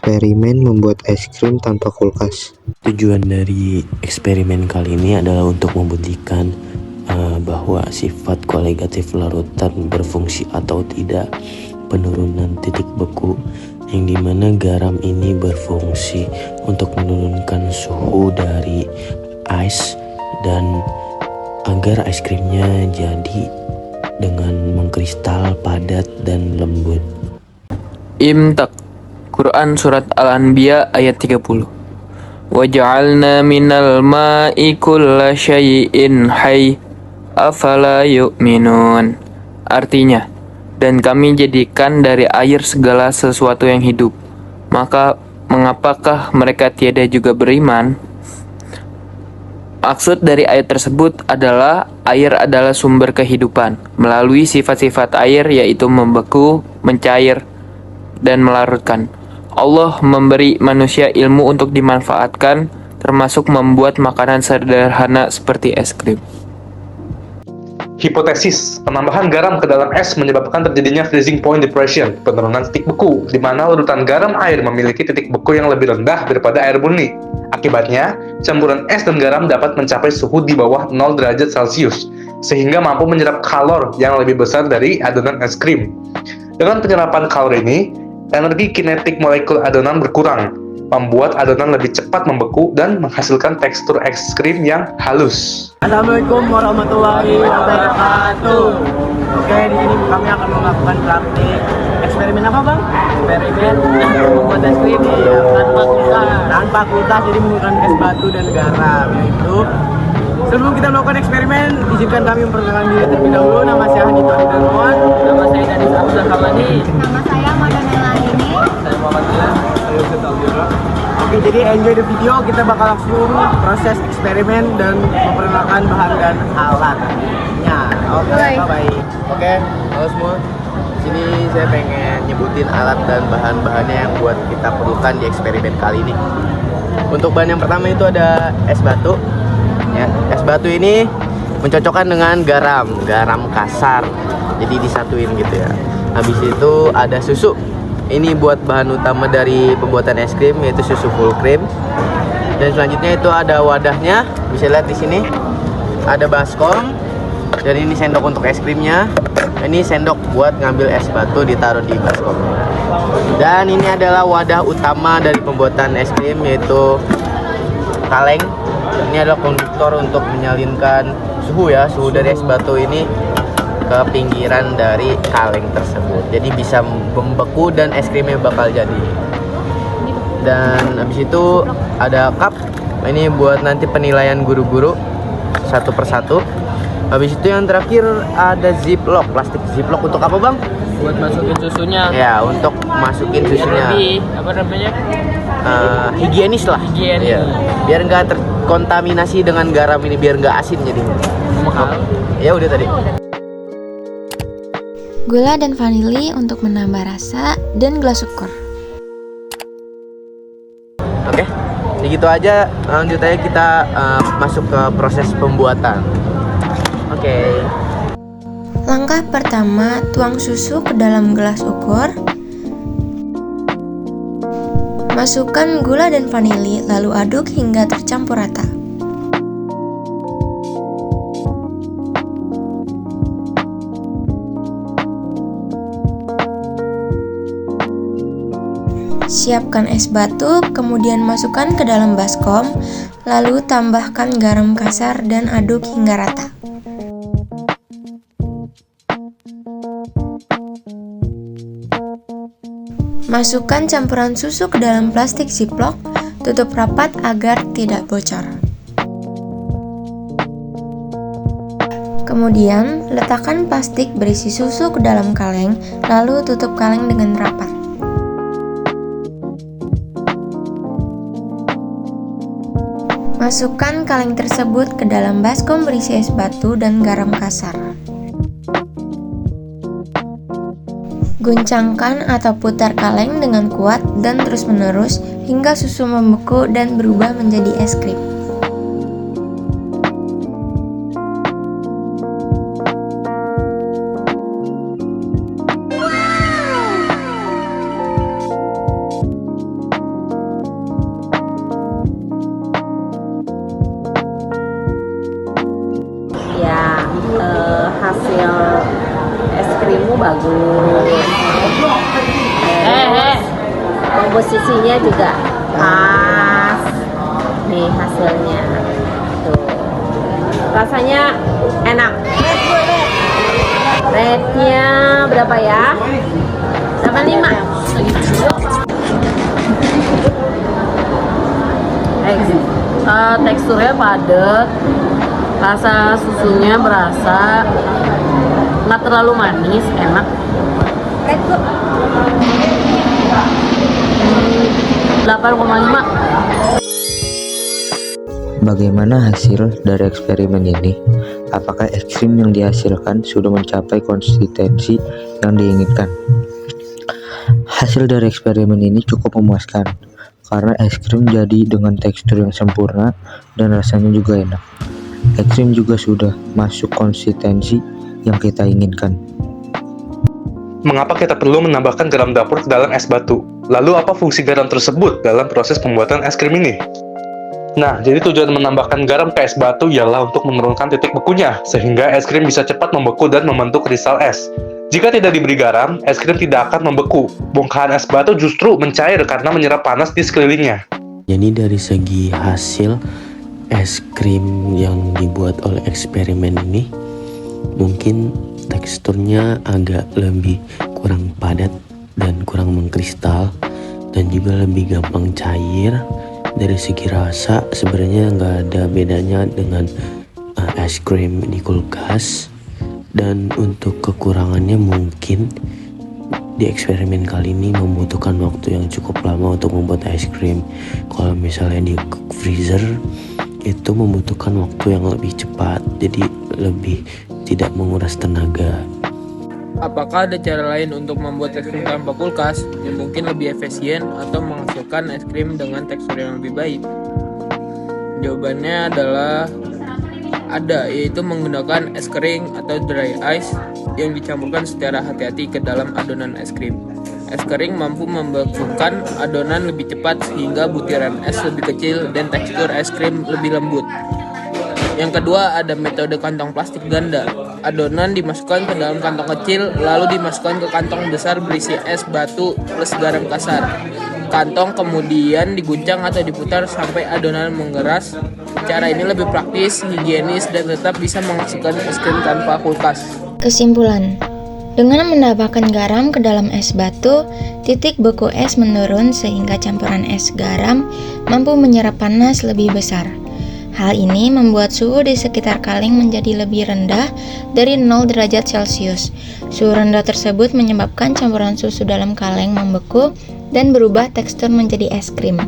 eksperimen membuat es krim tanpa kulkas. Tujuan dari eksperimen kali ini adalah untuk membuktikan bahwa sifat koligatif larutan berfungsi atau tidak. Penurunan titik beku, yang dimana garam ini berfungsi untuk menurunkan suhu dari es dan agar es krimnya jadi dengan mengkristal, padat, dan lembut. Imtak, Quran Surat Al-Anbiya ayat 30. Waja'alna minal ma'i kulla syai'in hayy afala yu'minun. Artinya, dan kami jadikan dari air segala sesuatu yang hidup, maka mengapakah mereka tiada juga beriman? Maksud dari ayat tersebut adalah air adalah sumber kehidupan melalui sifat-sifat air, yaitu membeku, mencair, dan melarutkan. Allah memberi manusia ilmu untuk dimanfaatkan, termasuk membuat makanan sederhana seperti es krim. Hipotesis, penambahan garam ke dalam es menyebabkan terjadinya freezing point depression, penurunan titik beku, di mana larutan garam air memiliki titik beku yang lebih rendah daripada air murni. Akibatnya, campuran es dan garam dapat mencapai suhu di bawah 0 derajat Celcius, sehingga mampu menyerap kalor yang lebih besar dari adonan es krim. Dengan penyerapan kalori ini, energi kinetik molekul adonan berkurang, membuat adonan lebih cepat membeku dan menghasilkan tekstur es krim yang halus. Assalamualaikum warahmatullahi wabarakatuh. Oke, di sini kami akan melakukan praktik eksperimen apa, Bang? Eksperimen membuat es krim tanpa kulkas. Tanpa kulkas, jadi menggunakan es batu dan garam. Yaitu, sebelum kita melakukan eksperimen, izinkan kami memperkenalkan diri terlebih dahulu. Nama saya Hanito Darmawan. Nama saya Danis Abdul Hamani. Nama saya Madonna ini. Saya Muhammad Dilan. Saya Ustaz Alvira. Oke, jadi enjoy the video. Kita bakal langsung proses eksperimen dan memperkenalkan bahan dan alatnya. Oke, bye-bye. Oke, halo semua. Di sini saya pengen nyebutin alat dan bahan-bahannya yang buat kita perlukan di eksperimen kali ini. Untuk bahan yang pertama itu ada es batu. Ya, es batu ini mencocokkan dengan garam kasar. Jadi disatuin gitu ya. Habis itu ada susu. Ini buat bahan utama dari pembuatan es krim, yaitu susu full cream. Dan selanjutnya itu ada wadahnya, bisa lihat di sini. Ada baskom. Dan ini sendok untuk es krimnya. Ini sendok buat ngambil es batu, ditaruh di baskom. Dan ini adalah wadah utama dari pembuatan es krim, yaitu kaleng. Ini adalah konduktor untuk menyalinkan suhu ya, suhu dari es batu ini ke pinggiran dari kaleng tersebut. Jadi bisa membeku dan es krimnya bakal jadi. Dan habis itu ada cup. Ini buat nanti penilaian guru-guru satu persatu. Habis itu yang terakhir ada ziplock, plastik ziplock untuk apa, Bang? Buat masukin susunya. Ya, untuk masukin susunya. Lebih, apa namanya? Higienis lah. Higienis. Ya. Biar nggak terkontaminasi dengan garam ini, biar nggak asin jadi. Mahal. Ya udah tadi. Gula dan vanili untuk menambah rasa, dan gelas ukur. Oke, segitu aja. Lanjut aja kita masuk ke proses pembuatan. Oke. Langkah pertama, tuang susu ke dalam gelas ukur. Masukkan gula dan vanili, lalu aduk hingga tercampur rata. Siapkan es batu, kemudian masukkan ke dalam baskom, lalu tambahkan garam kasar dan aduk hingga rata. Masukkan campuran susu ke dalam plastik ziplock, tutup rapat agar tidak bocor. Kemudian, letakkan plastik berisi susu ke dalam kaleng, lalu tutup kaleng dengan rapat. Masukkan kaleng tersebut ke dalam baskom berisi es batu dan garam kasar. Guncangkan atau putar kaleng dengan kuat dan terus-menerus hingga susu membeku dan berubah menjadi es krim. hasil es krimmu bagus. Komposisinya juga pas. Nih hasilnya. Tuh. Rasanya enak. Rate-nya berapa ya? 8,5. Teksturnya padat, rasa susunya berasa, nggak terlalu manis, enak. 8,5. Bagaimana hasil dari eksperimen ini? Apakah es krim yang dihasilkan sudah mencapai konsistensi yang diinginkan? Hasil dari eksperimen ini cukup memuaskan, karena es krim jadi dengan tekstur yang sempurna dan rasanya juga enak. Es krim juga sudah masuk konsistensi yang kita inginkan. Mengapa kita perlu menambahkan garam dapur ke dalam es batu? Lalu apa fungsi garam tersebut dalam proses pembuatan es krim ini? Nah, jadi tujuan menambahkan garam ke es batu ialah untuk menurunkan titik bekunya, sehingga es krim bisa cepat membeku dan membentuk kristal es. Jika tidak diberi garam, es krim tidak akan membeku. Bongkahan es batu justru mencair karena menyerap panas di sekelilingnya. Jadi dari segi hasil es krim yang dibuat oleh eksperimen ini, mungkin teksturnya agak lebih kurang padat dan kurang mengkristal, dan juga lebih gampang cair. Dari segi rasa sebenarnya nggak ada bedanya dengan es krim di kulkas. Dan untuk kekurangannya mungkin di eksperimen kali ini membutuhkan waktu yang cukup lama untuk membuat es krim. Kalau misalnya di freezer itu membutuhkan waktu yang lebih cepat, jadi lebih tidak menguras tenaga. Apakah ada cara lain untuk membuat es krim tanpa kulkas yang mungkin lebih efisien atau menghasilkan es krim dengan tekstur yang lebih baik? Jawabannya adalah ada, yaitu menggunakan es kering atau dry ice yang dicampurkan secara hati-hati ke dalam adonan es krim. Es kering mampu membekukan adonan lebih cepat sehingga butiran es lebih kecil dan tekstur es krim lebih lembut. Yang kedua, ada metode kantong plastik ganda. Adonan dimasukkan ke dalam kantong kecil, lalu dimasukkan ke kantong besar berisi es batu plus garam kasar. Kantong kemudian diguncang atau diputar sampai adonan mengeras. Cara ini lebih praktis, higienis, dan tetap bisa menghasilkan es krim tanpa kulkas. Kesimpulan, dengan menambahkan garam ke dalam es batu, titik beku es menurun sehingga campuran es garam mampu menyerap panas lebih besar. Hal ini membuat suhu di sekitar kaleng menjadi lebih rendah dari 0 derajat Celcius. Suhu rendah tersebut menyebabkan campuran susu dalam kaleng membeku dan berubah tekstur menjadi es krim.